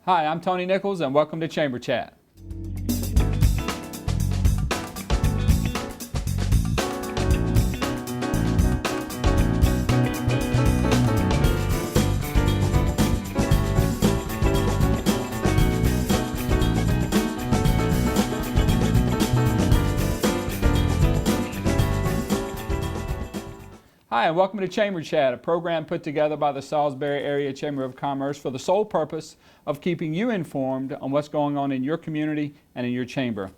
Hi, I'm Tony Nichols, and welcome to Chamber Chat. Hi, and welcome to Chamber Chat, a program put together by the Salisbury Area Chamber of Commerce for the sole purpose of keeping you informed on what's going on in your community and in your chamber.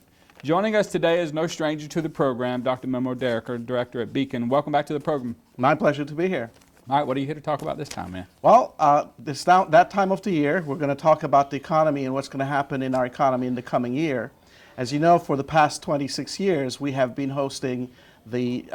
Joining us today is no stranger to the program, Dr. Memo Derricker, Director at Beacon. Welcome back to the program. My pleasure to be here. All right, what are you here to talk about this time, man? Well, that time of the year, we're going to talk about the economy and what's going to happen in our economy in the coming year. As you know, for the past 26 years, we have been hosting the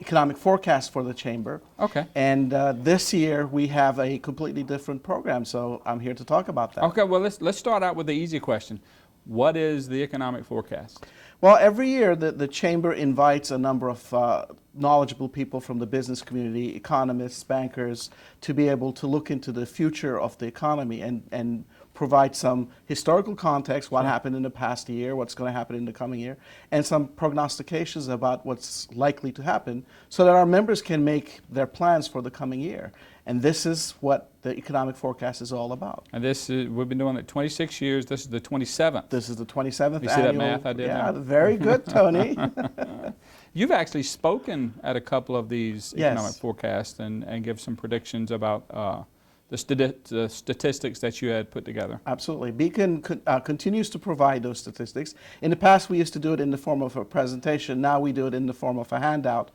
economic forecast for the chamber. Okay. And this year we have a completely different program, so I'm here to talk about that. Okay, well, let's start out with the easy question. What is the economic forecast? Well, every year the chamber invites a number of knowledgeable people from the business community, economists, bankers, to be able to look into the future of the economy and provide some historical context, what happened in the past year, what's going to happen in the coming year, and some prognostications about what's likely to happen so that our members can make their plans for the coming year. And this is what the economic forecast is all about. And this is, we've been doing it 26 years. This is the 27th. This is the 27th You annual. see that math I did Yeah, there? very good, Tony. You've actually spoken at a couple of these economic Yes. forecasts and give some predictions about the statistics that you had put together. Absolutely. Beacon continues to provide those statistics. In the past, we used to do it in the form of a presentation. Now we do it in the form of a handout.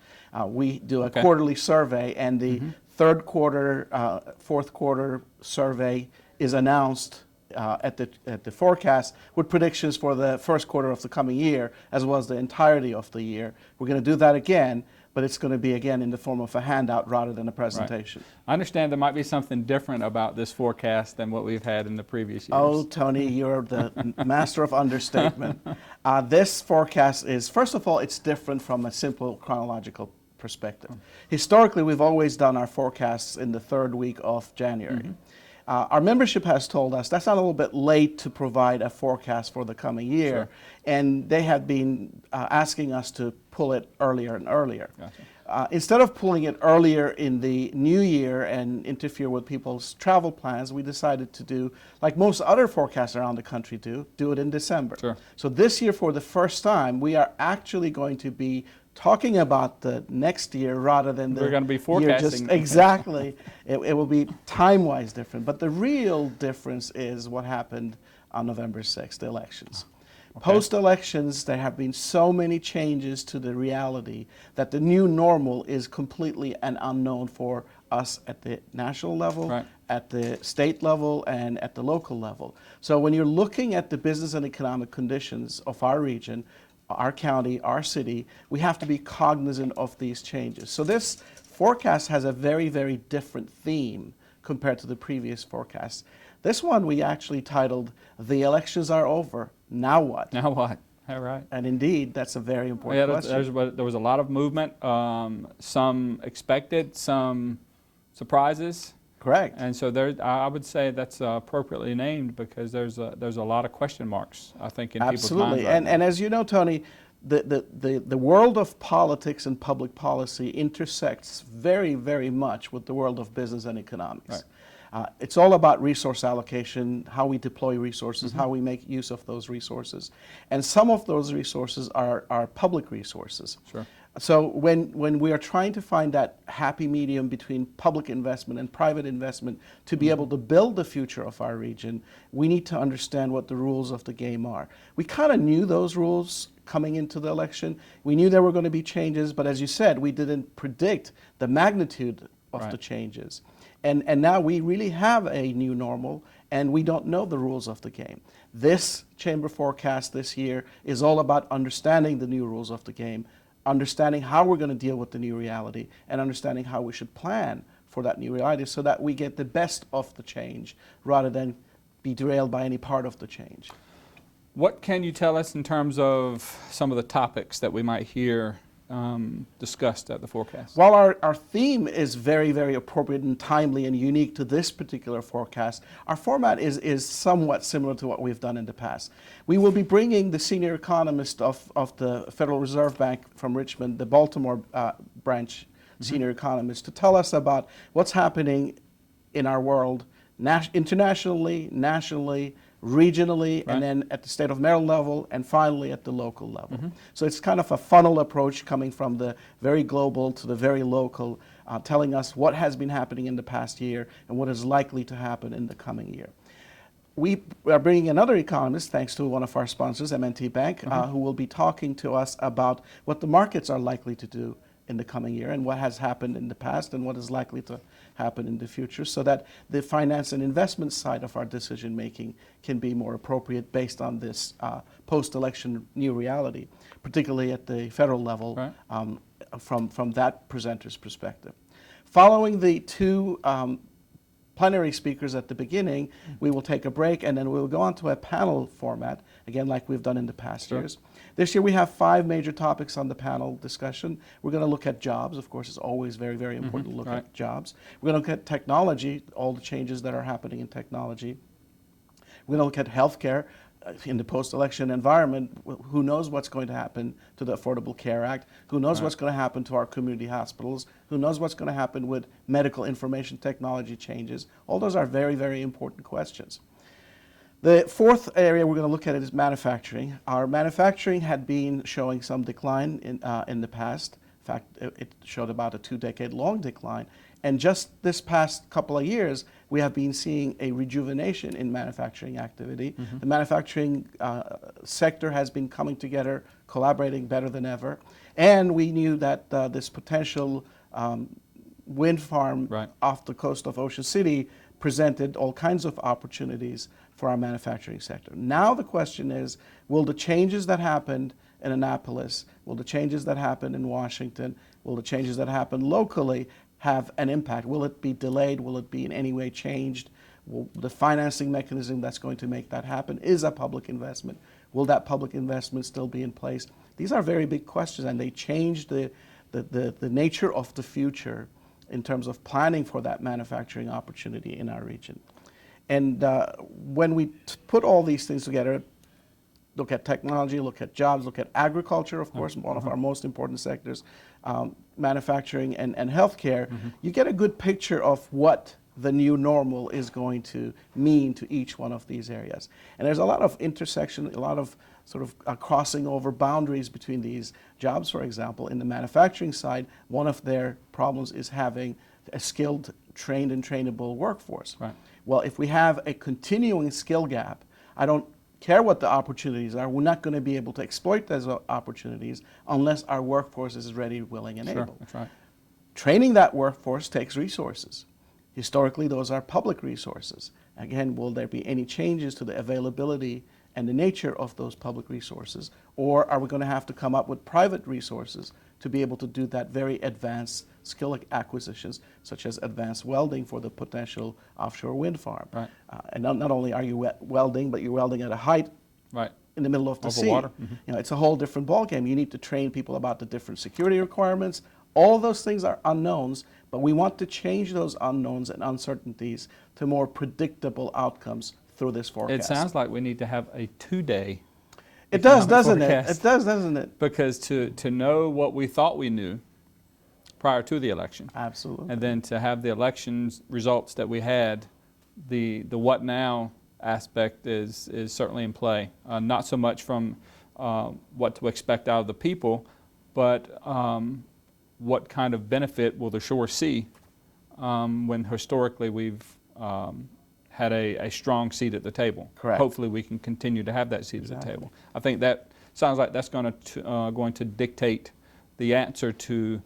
We do a quarterly survey, and the third quarter, fourth quarter survey is announced at the forecast with predictions for the first quarter of the coming year, as well as the entirety of the year. We're going to do that again, but it's going to be again in the form of a handout rather than a presentation. Right. I understand there might be something different about this forecast than what we've had in the previous years. Oh, Tony, you're the master of understatement. This forecast is, first of all, it's different from a simple chronological perspective. Historically, we've always done our forecasts in the third week of January. Our membership has told us that's not a little bit late to provide a forecast for the coming year, and they have been asking us to pull it earlier and earlier. Gotcha. Instead of pulling it earlier in the new year and interfere with people's travel plans, we decided to do, like most other forecasts around the country do it in December. Sure. So this year, for the first time, we are actually going to be talking about the next year rather than the We're going to be year forecasting. exactly. It will be time-wise different. But the real difference is what happened on November 6th, the elections. Okay. Post-elections, there have been so many changes to the reality that the new normal is completely an unknown for us at the national level, at the state level, and at the local level. So when you're looking at the business and economic conditions of our region, our county, our city, we have to be cognizant of these changes. So this forecast has a very, very different theme compared to the previous forecast. This one we actually titled, "The Elections Are Over, Now What?" Now what? All right. And indeed, that's a very important question. There was a lot of movement, some expected, some surprises. Correct. And so I would say that's appropriately named because there's a lot of question marks, I think, in people's minds. Absolutely. And as you know, Tony, the world of politics and public policy intersects very, very much with the world of business and economics. Right. It's all about resource allocation, how we deploy resources, how we make use of those resources. And some of those resources are public resources. Sure. So when we are trying to find that happy medium between public investment and private investment to be able to build the future of our region, we need to understand what the rules of the game are. We kind of knew those rules coming into the election. We knew there were going to be changes, but as you said, we didn't predict the magnitude of the changes. And now we really have a new normal, and we don't know the rules of the game. This chamber forecast this year is all about understanding the new rules of the game, understanding how we're going to deal with the new reality, and understanding how we should plan for that new reality so that we get the best of the change rather than be derailed by any part of the change. What can you tell us in terms of some of the topics that we might hear discussed at the forecast? While our theme is very, very appropriate and timely and unique to this particular forecast, our format is somewhat similar to what we've done in the past. We will be bringing the senior economist of the Federal Reserve Bank from Richmond, the Baltimore branch senior economist, to tell us about what's happening in our world internationally, nationally, regionally, and then at the state of Maryland level, and finally at the local level. So it's kind of a funnel approach coming from the very global to the very local, telling us what has been happening in the past year and what is likely to happen in the coming year. We are bringing another economist, thanks to one of our sponsors, M&T Bank, who will be talking to us about what the markets are likely to do in the coming year and what has happened in the past and what is likely to happen in the future, so that the finance and investment side of our decision making can be more appropriate based on this post-election new reality, particularly at the federal level, from that presenter's perspective. Following the two plenary speakers at the beginning, we will take a break and then we'll go on to a panel format, again like we've done in the past years. This year we have 5 major topics on the panel discussion. We're going to look at jobs. Of course, it's always very, very important to look at jobs. We're going to look at technology, all the changes that are happening in technology. We're going to look at healthcare in the post-election environment. Who knows what's going to happen to the Affordable Care Act? Who knows what's going to happen to our community hospitals? Who knows what's going to happen with medical information technology changes? All those are very, very important questions. The fourth area we're going to look at is manufacturing. Our manufacturing had been showing some decline in the past. In fact, it showed about a 2-decade-long decline. And just this past couple of years, we have been seeing a rejuvenation in manufacturing activity. The manufacturing sector has been coming together, collaborating better than ever. And we knew that this potential wind farm off the coast of Ocean City presented all kinds of opportunities for our manufacturing sector. Now the question is, will the changes that happened in Annapolis, will the changes that happened in Washington, will the changes that happen locally have an impact? Will it be delayed? Will it be in any way changed? Will the financing mechanism that's going to make that happen is a public investment. Will that public investment still be in place? These are very big questions, and they change the nature of the future in terms of planning for that manufacturing opportunity in our region. And when we put all these things together, look at technology, look at jobs, look at agriculture, of course, one of our most important sectors, manufacturing and healthcare, you get a good picture of what the new normal is going to mean to each one of these areas. And there's a lot of intersection, a lot of sort of crossing over boundaries between these jobs. For example, in the manufacturing side, one of their problems is having a skilled, trained and trainable workforce. Well, if we have a continuing skill gap, I don't care what the opportunities are, we're not going to be able to exploit those opportunities unless our workforce is ready, willing, and able. Training that workforce takes resources. Historically, those are public resources. Again, will there be any changes to the availability and the nature of those public resources, or are we going to have to come up with private resources to be able to do that very advanced skill acquisitions, such as advanced welding for the potential offshore wind farm? And not only are you welding, but you're welding at a height in the middle of the sea. Water. You know, it's a whole different ballgame. You need to train people about the different security requirements. All those things are unknowns, but we want to change those unknowns and uncertainties to more predictable outcomes through this forecast. It sounds like we need to have a 2-day. It does, doesn't it? It does, doesn't it? Because to know what we thought we knew prior to the election. Absolutely. And then to have the elections results that we had, the what now aspect is certainly in play. Not so much from what to expect out of the people, but what kind of benefit will the shore see when historically we've had a strong seat at the table. Hopefully we can continue to have that seat at the table. I think that sounds like that's going to dictate the answer to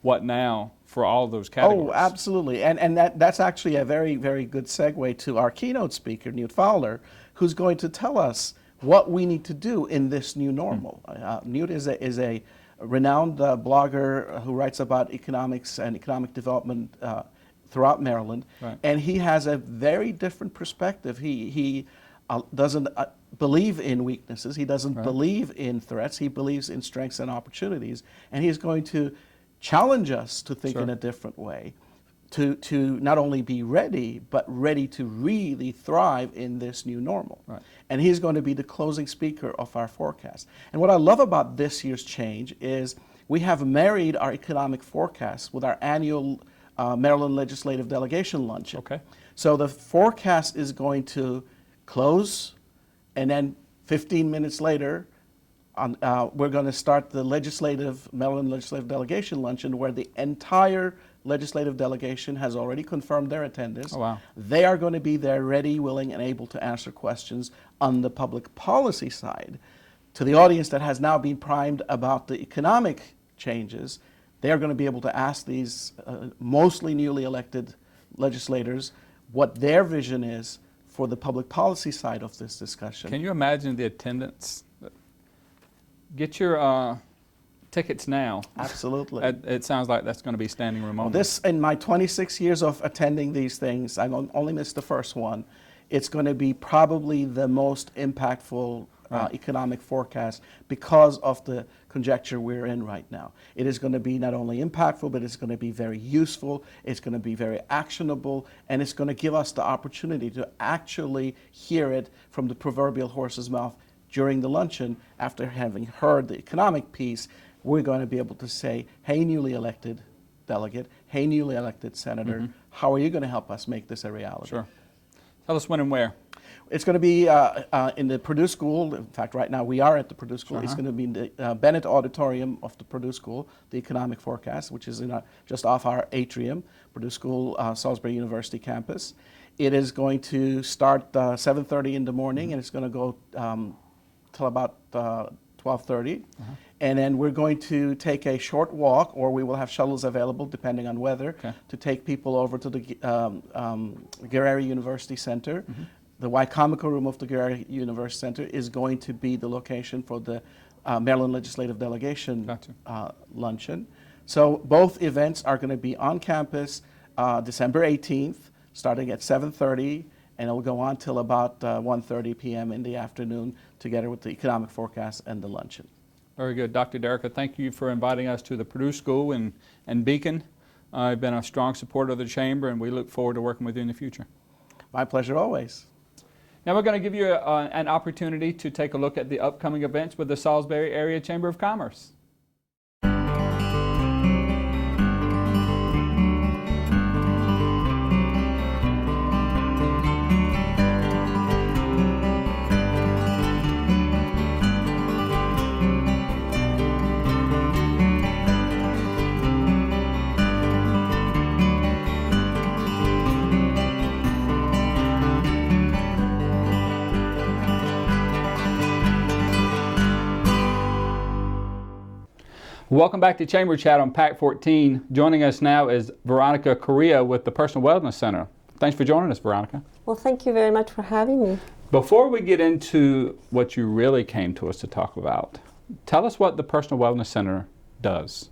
what now for all those categories. Oh, absolutely. And that's actually a very, very good segue to our keynote speaker, Newt Fowler, who's going to tell us what we need to do in this new normal. Newt is a renowned blogger who writes about economics and economic development throughout Maryland, and he has a very different perspective. He doesn't believe in weaknesses. He doesn't Right. believe in threats. He believes in strengths and opportunities. And he's going to challenge us to think Sure. in a different way, to not only be ready, but ready to really thrive in this new normal. Right. And he's going to be the closing speaker of our forecast. And what I love about this year's change is we have married our economic forecast with our annual Maryland Legislative Delegation Luncheon. Okay. So the forecast is going to close, and then 15 minutes later, we're going to start the Maryland Legislative Delegation Luncheon, where the entire legislative delegation has already confirmed their attendance. Oh, wow. They are going to be there ready, willing, and able to answer questions on the public policy side. To the audience that has now been primed about the economic changes, they are going to be able to ask these mostly newly elected legislators what their vision is for the public policy side of this discussion. Can you imagine the attendance? Get your tickets now. Absolutely. It sounds like that's going to be standing room only. This, in my 26 years of attending these things, I only missed the first one. It's going to be probably the most impactful Right. economic forecast because of the conjecture we're in right now. It is going to be not only impactful, but it's going to be very useful, it's going to be very actionable, and it's going to give us the opportunity to actually hear it from the proverbial horse's mouth during the luncheon. After having heard the economic piece, we're going to be able to say, hey, newly elected delegate, hey, newly elected senator, how are you going to help us make this a reality? Sure. Tell us when and where. It's going to be in the Purdue School. In fact, right now we are at the Purdue School. It's going to be in the Bennett Auditorium of the Purdue School, the economic forecast, which is just off our atrium, Purdue School, Salisbury University campus. It is going to start 7:30 in the morning, and it's going to go till about 12:30. And then we're going to take a short walk, or we will have shuttles available, depending on weather, to take people over to the Guerrero University Center. The Wycomico room of the Guerrero University Center is going to be the location for the Maryland Legislative Delegation luncheon. So both events are going to be on campus December 18th, starting at 7:30, and it will go on till about 1:30 p.m. in the afternoon, together with the economic forecast and the luncheon. Very good. Dr. Derricka, thank you for inviting us to the Purdue School and Beacon. I've been a strong supporter of the Chamber, and we look forward to working with you in the future. My pleasure always. Now we're going to give you an opportunity to take a look at the upcoming events with the Salisbury Area Chamber of Commerce. Welcome back to Chamber Chat on PAC 14. Joining us now is Veronica Correa with the Personal Wellness Center. Thanks for joining us, Veronica. Well, thank you very much for having me. Before we get into what you really came to us to talk about, tell us what the Personal Wellness Center does.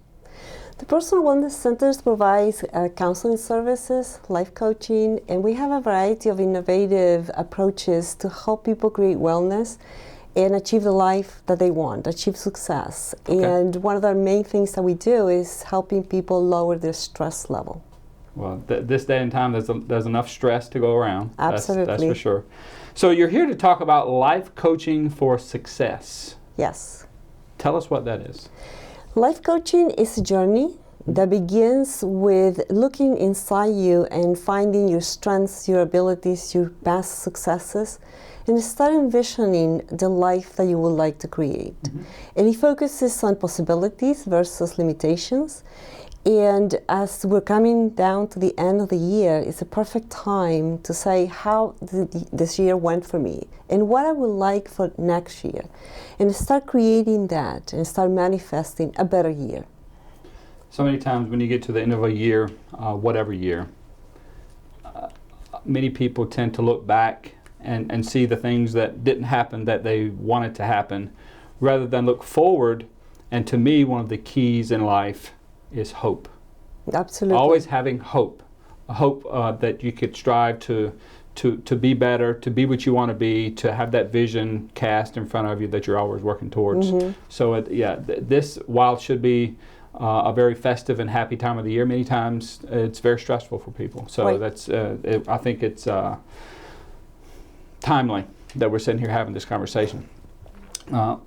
The Personal Wellness Centers provides counseling services, life coaching, and we have a variety of innovative approaches to help people create wellness and achieve the life that they want, achieve success. Okay. And one of the main things that we do is helping people lower their stress level. Well, this day and time, there's enough stress to go around. Absolutely. That's for sure. So you're here to talk about life coaching for success. Yes. Tell us what that is. Life coaching is a journey that begins with looking inside you and finding your strengths, your abilities, your past successes, and start envisioning the life that you would like to create. And it focuses on possibilities versus limitations. And as we're coming down to the end of the year, it's a perfect time to say how this year went for me and what I would like for next year. And start creating that and start manifesting a better year. So many times when you get to the end of a year, whatever year, many people tend to look back and see the things that didn't happen that they wanted to happen, rather than look forward. And to me, one of the keys in life is hope. Absolutely. Always having hope. A hope that you could strive to to be better, to be what you want to be, to have that vision cast in front of you that you're always working towards. So this, while it should be a very festive and happy time of the year, many times it's very stressful for people. So Right. that's I think it's timely that we're sitting here having this conversation. If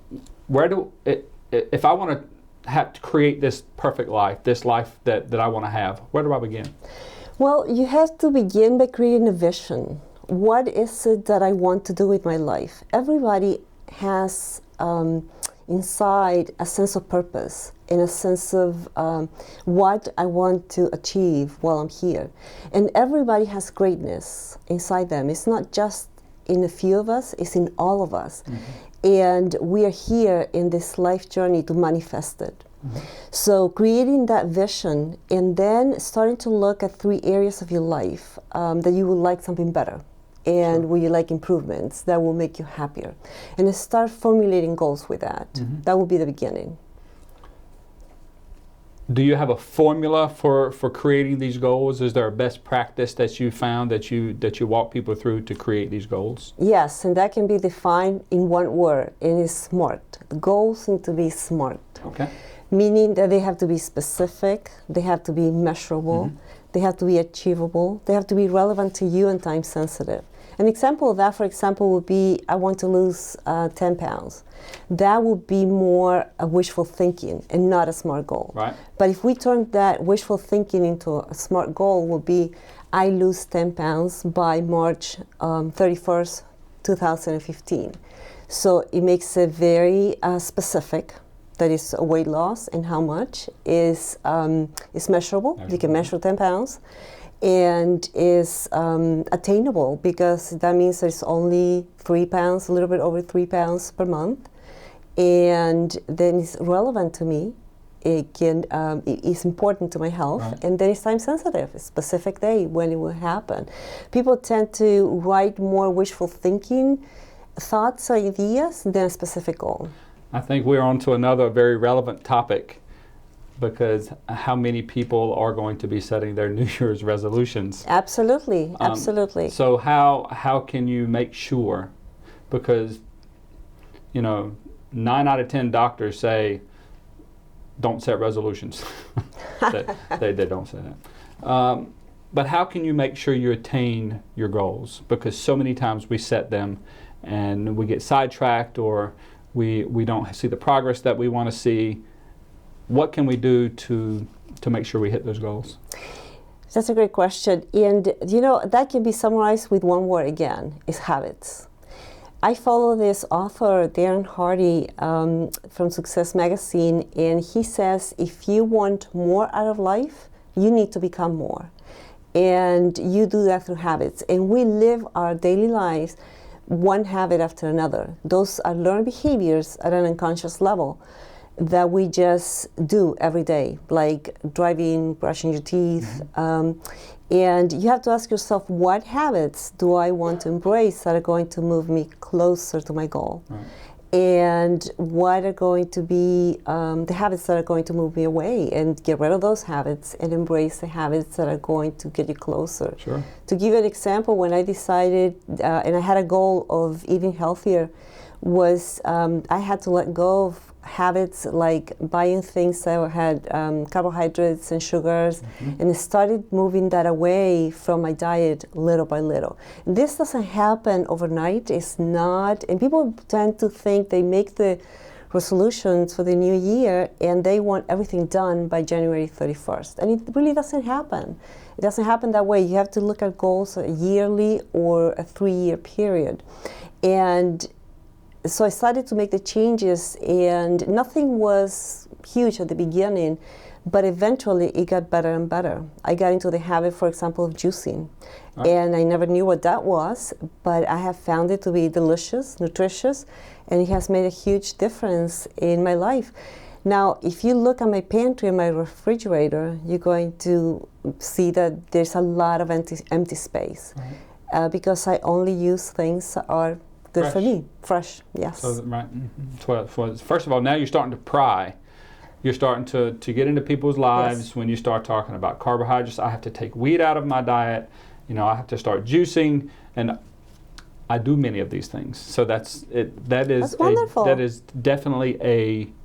I want to have to create this perfect life, this life that I want to have, where do I begin? Well, you have to begin by creating a vision. What is it that I want to do with my life? Everybody has inside a sense of purpose and a sense of what I want to achieve while I'm here. And everybody has greatness inside them. It's not just in a few of us, it's in all of us. And we are here in this life journey to manifest it. So creating that vision and then starting to look at 3 areas of your life that you would like something better and where you like improvements that will make you happier. And then start formulating goals with that. That will be the beginning. Do you have a formula for creating these goals? Is there a best practice that you found that you walk people through to create these goals? Yes, and that can be defined in one word, and it's SMART. The goals need to be SMART. Okay. Meaning that they have to be specific, they have to be measurable, they have to be achievable, they have to be relevant to you and time sensitive. An example of that, for example, would be I want to lose 10 pounds. That would be more a wishful thinking and not a SMART goal. Right. But if we turn that wishful thinking into a SMART goal, would be I lose 10 pounds by March 31st, 2015. So it makes it very specific. That is a weight loss, and how much is measurable. You can measure 10 pounds, and is attainable because that means there's only 3 pounds, a little bit over 3 pounds per month, and then it's relevant to me. It can it is important to my health, right. And then it's time sensitive. A specific day when it will happen. People tend to write more wishful thinking thoughts or ideas than a specific goal. I think we're on to another very relevant topic, because how many people are going to be setting their New Year's resolutions? Absolutely, absolutely. So how can you make sure, because 9 out of 10 doctors say don't set resolutions. they don't say that. But how can you make sure you attain your goals? Because so many times we set them and we get sidetracked, or we don't see the progress that we want to see. What can we do to make sure we hit those goals? That's a great question. And that can be summarized with one word again, is habits. I follow this author, Darren Hardy, from Success Magazine, and he says if you want more out of life, you need to become more. And you do that through habits. And we live our daily lives one habit after another. Those are learned behaviors at an unconscious level that we just do every day, like driving, brushing your teeth. And you have to ask yourself, what habits do I want to embrace that are going to move me closer to my goal? Right. And what are going to be the habits that are going to move me away, and get rid of those habits and embrace the habits that are going to get you closer. Sure. To give you an example, when I decided, and I had a goal of eating healthier, was I had to let go of habits like buying things that had carbohydrates and sugars, and started moving that away from my diet little by little. This doesn't happen overnight. It's not, and people tend to think they make the resolutions for the new year and they want everything done by January 31st. And it really doesn't happen. It doesn't happen that way. You have to look at goals a yearly or a 3-year period. And so I started to make the changes, and nothing was huge at the beginning, but eventually it got better and better. I got into the habit, for example, of juicing. And I never knew what that was, but I have found it to be delicious, nutritious, and it has made a huge difference in my life. Now, if you look at my pantry and my refrigerator, you're going to see that there's a lot of empty space, because I only use things that are good fresh. For me, fresh, yes. So, right. First of all, now you're starting to pry. You're starting to get into people's lives. Yes. When you start talking about carbohydrates. I have to take wheat out of my diet. I have to start juicing, and I do many of these things. So that's it. That's wonderful. That is definitely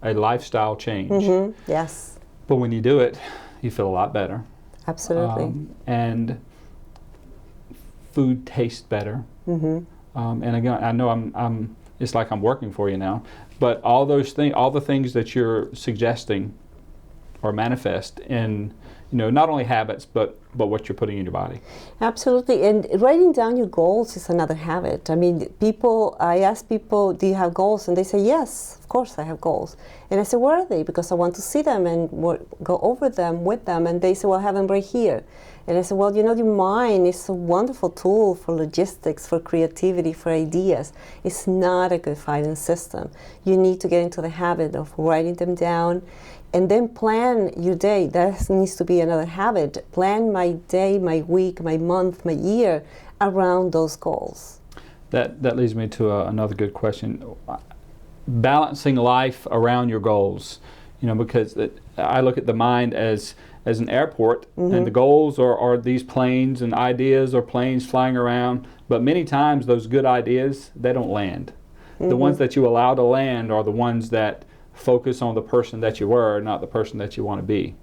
a lifestyle change. Yes. But when you do it, you feel a lot better. Absolutely. And food tastes better. And again, I know I'm. It's like I'm working for you now. But all those things, all the things that you're suggesting, are manifest in, not only habits, but what you're putting in your body. Absolutely, and writing down your goals is another habit. I mean, I ask people, do you have goals? And they say, yes, of course I have goals. And I say, where are they? Because I want to see them and go over them with them. And they say, well, I have them right here. And I said, well, your mind is a wonderful tool for logistics, for creativity, for ideas. It's not a good fighting system. You need to get into the habit of writing them down and then plan your day. That needs to be another habit. Plan my day, my week, my month, my year around those goals. That leads me to another good question. Balancing life around your goals, because I look at the mind as an airport, and the goals are these planes and ideas or planes flying around, but many times those good ideas, they don't land. The ones that you allow to land are the ones that focus on the person that you were, not the person that you want to be.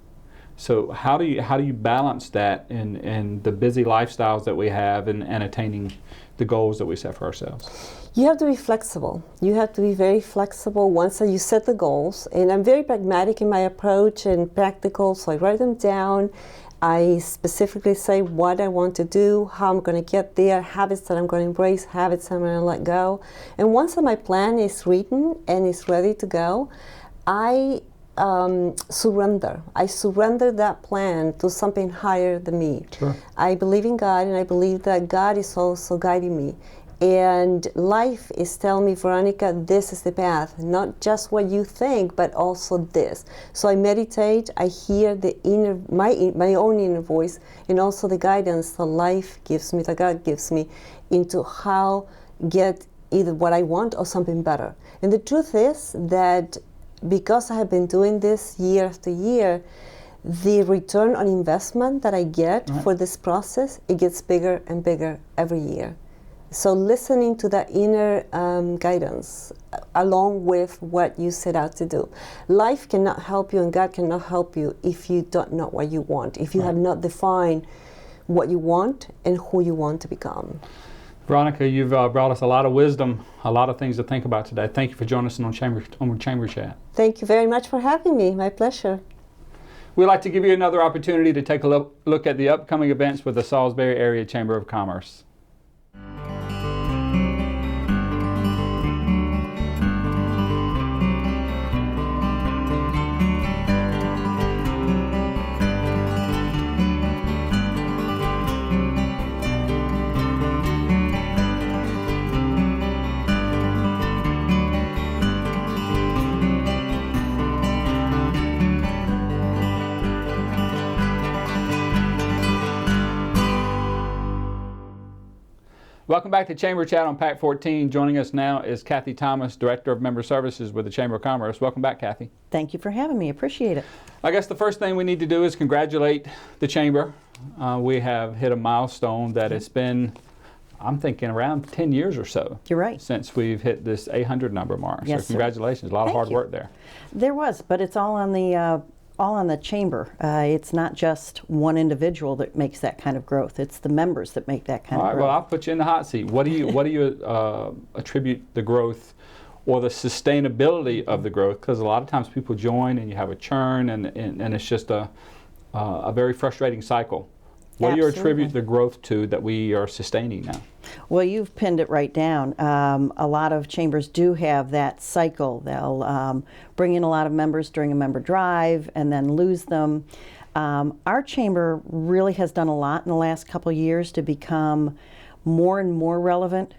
So how do you balance that in the busy lifestyles that we have and attaining the goals that we set for ourselves? You have to be flexible. You have to be very flexible once you set the goals. And I'm very pragmatic in my approach and practical, so I write them down. I specifically say what I want to do, how I'm going to get there, habits that I'm going to embrace, habits I'm going to let go. And once my plan is written and is ready to go, I surrender. I surrender that plan to something higher than me. Sure. I believe in God, and I believe that God is also guiding me. And life is telling me, Veronica, this is the path, not just what you think, but also this. So I meditate, I hear my own inner voice, and also the guidance that life gives me, that God gives me, into how get either what I want or something better. And the truth is that because I have been doing this year after year, the return on investment that I get for this process, it gets bigger and bigger every year. So listening to that inner guidance along with what you set out to do. Life cannot help you and God cannot help you if you don't know what you want, if you have not defined what you want and who you want to become. Veronica, you've brought us a lot of wisdom, a lot of things to think about today. Thank you for joining us on Chamber Chat. Thank you very much for having me. My pleasure. We'd like to give you another opportunity to take a look at the upcoming events with the Salisbury Area Chamber of Commerce. Welcome back to Chamber Chat on PAC 14. Joining us now is Kathy Thomas, Director of Member Services with the Chamber of Commerce. Welcome back, Kathy. Thank you for having me. Appreciate it. I guess the first thing we need to do is congratulate the Chamber. We have hit a milestone that it's been, I'm thinking, around 10 years or so. You're right. Since we've hit this 800 number mark. Yes, so congratulations. A lot of hard work there. There was, but it's all on the chamber. It's not just one individual that makes that kind of growth. It's the members that make that kind of growth. Well, I'll put you in the hot seat. What do you attribute the growth or the sustainability of the growth? Because a lot of times people join and you have a churn and it's just a very frustrating cycle. What do you attribute the growth to that we are sustaining now? Well, you've pinned it right down. A lot of chambers do have that cycle. They'll bring in a lot of members during a member drive and then lose them. Our chamber really has done a lot in the last couple of years to become more and more relevant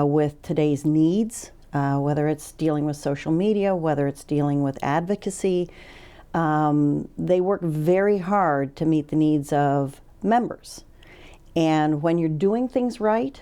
with today's needs, whether it's dealing with social media, whether it's dealing with advocacy. They work very hard to meet the needs of members. And when you're doing things right,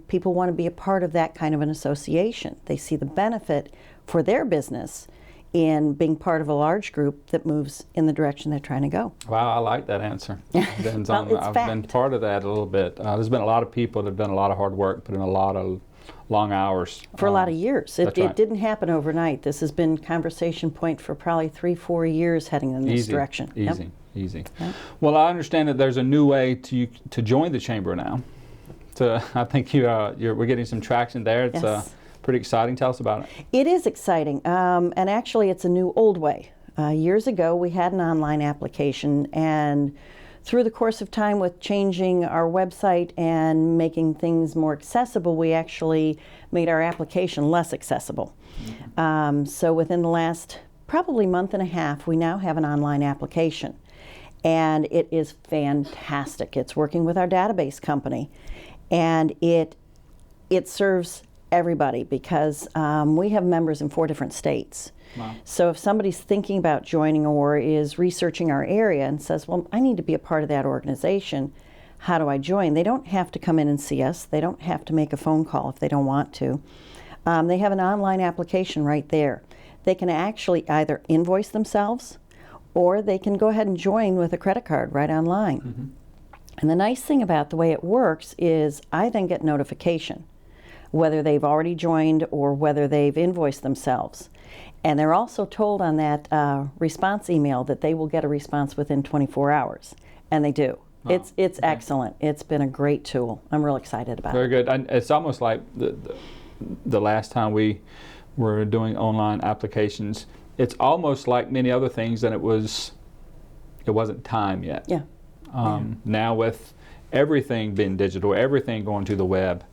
people want to be a part of that kind of an association. They see the benefit for their business in being part of a large group that moves in the direction they're trying to go. Wow, I like that answer. Depends Well, on, it's I've been fact. part of that a little bit. There's been a lot of people that have done a lot of hard work, put in a lot of long hours. For a lot of years. That's It right. didn't happen overnight. This has been conversation point for probably 3-4 years heading in this Easy, direction. Yep. easy. Yep. Well, I understand that there's a new way to join the chamber now. So I think we're getting some traction there. It's Yes. pretty exciting. Tell us about it. It is exciting, and actually it's a new old way. Years ago we had an online application, and through the course of time with changing our website and making things more accessible, we actually made our application less accessible. So within the last probably month and a half, we now have an online application, and it is fantastic. It's working with our database company, and it serves everybody because we have members in 4 different states. Wow. So if somebody's thinking about joining or is researching our area and says, well, I need to be a part of that organization, how do I join? They don't have to come in and see us. They don't have to make a phone call if they don't want to. They have an online application right there. They can actually either invoice themselves or they can go ahead and join with a credit card right online. Mm-hmm. And the nice thing about the way it works is I then get notification whether they've already joined or whether they've invoiced themselves. And they're also told on that response email that they will get a response within 24 hours. And they do. Wow. It's Okay. excellent. It's been a great tool. I'm real excited about Very it. good. And it's almost like the last time we were doing online applications. It's almost like many other things, and it wasn't time yet. Yeah. Now with everything being digital, everything going to the web,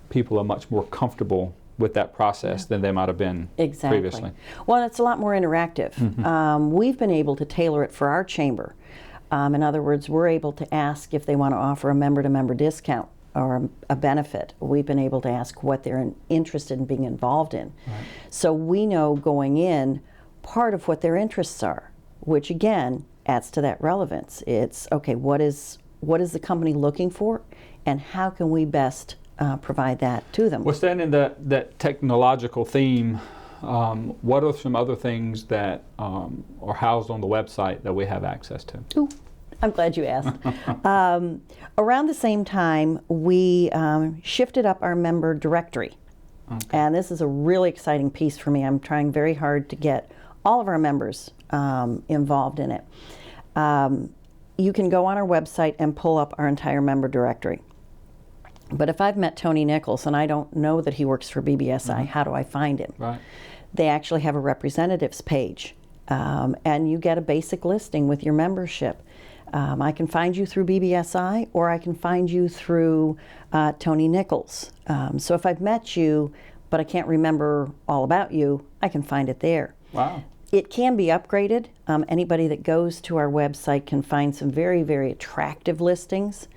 people are much more comfortable with that process than they might have been Exactly. previously. Well, it's a lot more interactive. We've been able to tailor it for our chamber. In other words, we're able to ask if they want to offer a member-to-member discount or a benefit. We've been able to ask what they're interested in being involved in. Right. So we know going in part of what their interests are, which again adds to that relevance. It's, okay, what is the company looking for, and how can we best provide that to them? Well, staying in that technological theme, what are some other things that are housed on the website that we have access to? Ooh, I'm glad you asked. Around the same time, we shifted up our member directory. Okay. And this is a really exciting piece for me. I'm trying very hard to get all of our members involved in it. You can go on our website and pull up our entire member directory. But if I've met Tony Nichols and I don't know that he works for BBSI, how do I find him? Right. They actually have a representatives page, and you get a basic listing with your membership. I can find you through BBSI, or I can find you through Tony Nichols. So if I've met you, but I can't remember all about you, I can find it there. Wow. It can be upgraded. Anybody that goes to our website can find some very, very attractive listings.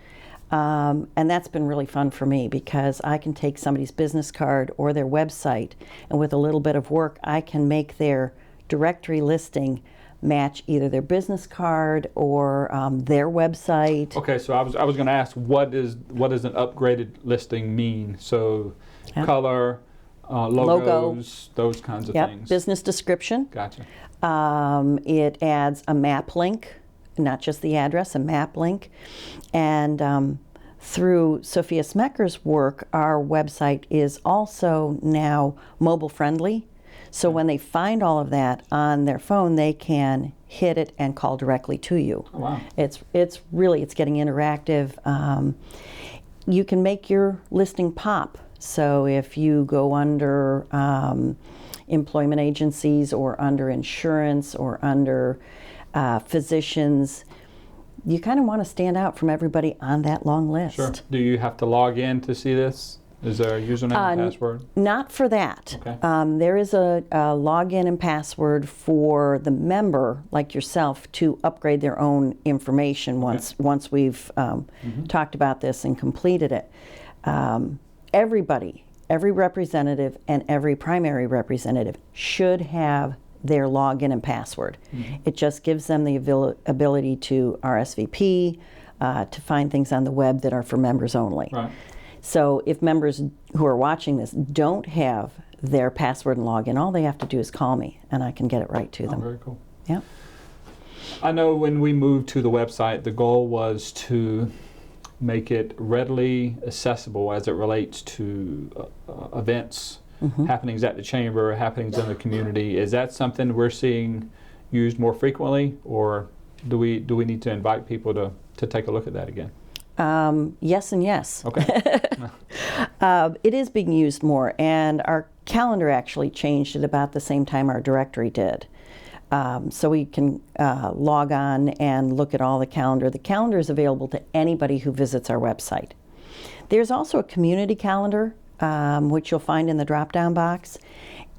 And that's been really fun for me because I can take somebody's business card or their website, and with a little bit of work, I can make their directory listing match either their business card or their website. Okay, so I was going to ask, what does an upgraded listing mean? So, Yeah. color, logos, those kinds of Yep, things. business description. Gotcha. It adds a map link, not just the address, a map link. And through Sophia Smecker's work, our website is also now mobile friendly. So when they find all of that on their phone, they can hit it and call directly to you. Oh, wow. It's getting interactive. You can make your listing pop. So if you go under employment agencies or under insurance or under physicians, you kind of want to stand out from everybody on that long list. Sure. Do you have to log in to see this? Is there a username and password? Not for that. Okay. There is a login and password for the member, like yourself, to upgrade their own information once we've talked about this and completed it. Everybody, every representative and every primary representative should have their login and password. It just gives them the ability to RSVP, to find things on the web that are for members only. Right. So if members who are watching this don't have their password and login, all they have to do is call me and I can get it right to them. Very cool. Yeah. I know when we moved to the website, the goal was to make it readily accessible as it relates to events, happenings at the chamber, happenings in the community. Is that something we're seeing used more frequently, or do we need to invite people to take a look at that again? Yes and yes. Okay. It is being used more, and our calendar actually changed at about the same time our directory did. So we can log on and look at all the calendar. The calendar is available to anybody who visits our website. There's also a community calendar, which you'll find in the drop-down box.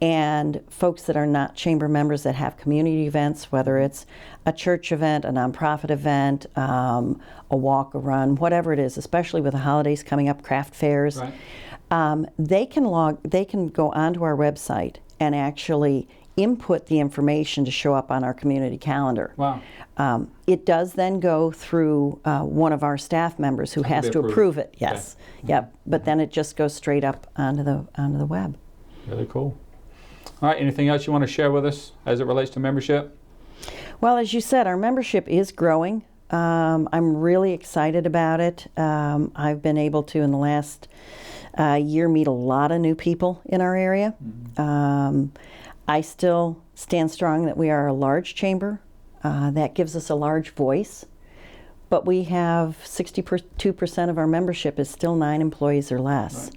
And folks that are not chamber members that have community events, whether it's a church event, a nonprofit event, a walk, a run, whatever it is, especially with the holidays coming up, craft fairs, Right. they can go onto our website and actually input the information to show up on our community calendar. Wow. It does then go through one of our staff members who has to approve it. Yes. Okay. Yep. But then it just goes straight up onto the web. Really cool. All right, anything else you want to share with us as it relates to membership? Well, as you said, our membership is growing. I'm really excited about it. I've been able to, in the last year, meet a lot of new people in our area. I still stand strong that we are a large chamber. That gives us a large voice. But we have 62% of our membership is still 9 employees or less. Right.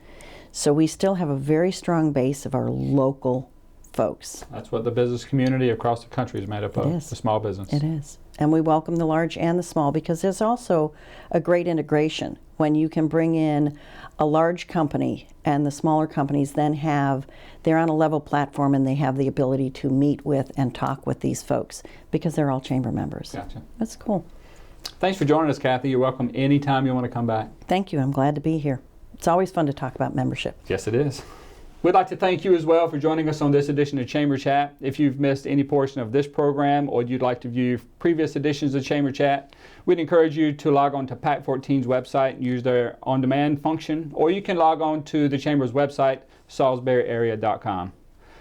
So we still have a very strong base of our local folks. That's what the business community across the country is made up of, is. the small business. It is. And we welcome the large and the small because there's also a great integration when you can bring in a large company and the smaller companies then they're on a level platform and they have the ability to meet with and talk with these folks because they're all chamber members. Gotcha. That's cool. Thanks for joining us, Kathy. You're welcome anytime you want to come back. Thank you. I'm glad to be here. It's always fun to talk about membership. Yes, it is. We'd like to thank you as well for joining us on this edition of Chamber Chat. If you've missed any portion of this program or you'd like to view previous editions of Chamber Chat, we'd encourage you to log on to PAC 14's website and use their on-demand function, or you can log on to the Chamber's website, salisburyarea.com.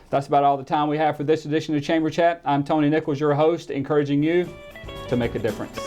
That's about all the time we have for this edition of Chamber Chat. I'm Tony Nichols, your host, encouraging you to make a difference.